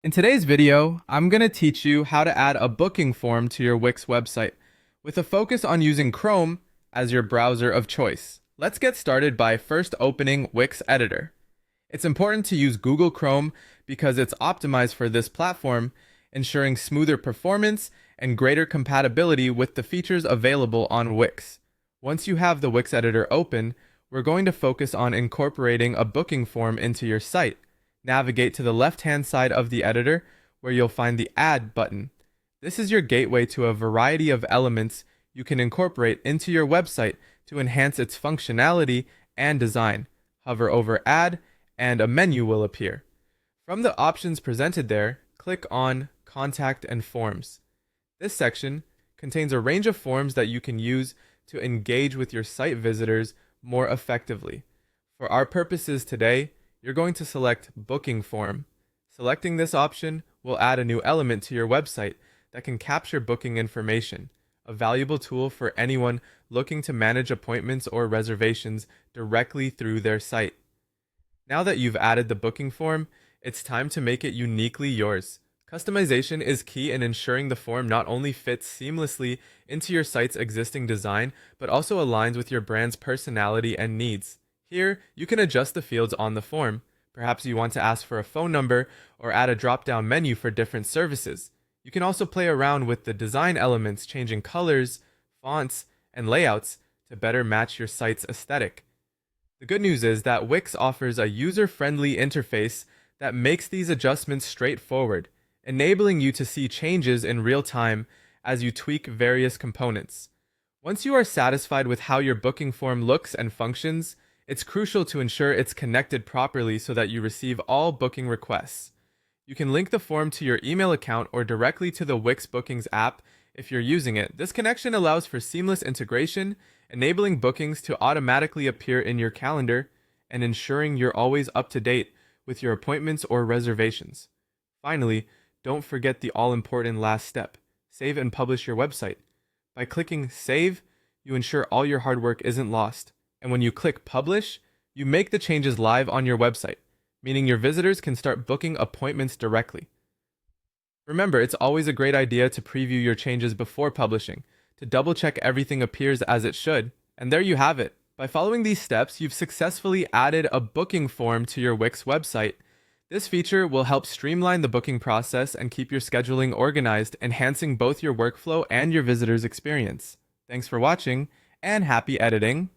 In today's video, I'm going to teach you how to add a booking form to your Wix website, with a focus on using Chrome as your browser of choice. Let's get started by first opening Wix Editor. It's important to use Google Chrome because it's optimized for this platform, ensuring smoother performance and greater compatibility with the features available on Wix. Once you have the Wix Editor open, we're going to focus on incorporating a booking form into your site. Navigate to the left-hand side of the editor where you'll find the Add button. This is your gateway to a variety of elements you can incorporate into your website to enhance its functionality and design. Hover over Add and a menu will appear. From the options presented there, click on Contact and Forms. This section contains a range of forms that you can use to engage with your site visitors more effectively. For our purposes today, you're going to select Booking Form. Selecting this option will add a new element to your website that can capture booking information, a valuable tool for anyone looking to manage appointments or reservations directly through their site. Now that you've added the booking form, it's time to make it uniquely yours. Customization is key in ensuring the form not only fits seamlessly into your site's existing design, but also aligns with your brand's personality and needs. Here, you can adjust the fields on the form. Perhaps you want to ask for a phone number or add a drop-down menu for different services. You can also play around with the design elements, changing colors, fonts, and layouts to better match your site's aesthetic. The good news is that Wix offers a user-friendly interface that makes these adjustments straightforward, enabling you to see changes in real time as you tweak various components. Once you are satisfied with how your booking form looks and functions, it's crucial to ensure it's connected properly so that you receive all booking requests. You can link the form to your email account or directly to the Wix Bookings app if you're using it. This connection allows for seamless integration, enabling bookings to automatically appear in your calendar and ensuring you're always up to date with your appointments or reservations. Finally, don't forget the all-important last step: save and publish your website. By clicking Save, you ensure all your hard work isn't lost. And when you click Publish, you make the changes live on your website, meaning your visitors can start booking appointments directly. Remember, it's always a great idea to preview your changes before publishing, to double-check everything appears as it should. And there you have it. By following these steps, you've successfully added a booking form to your Wix website. This feature will help streamline the booking process and keep your scheduling organized, enhancing both your workflow and your visitors' experience. Thanks for watching, and happy editing!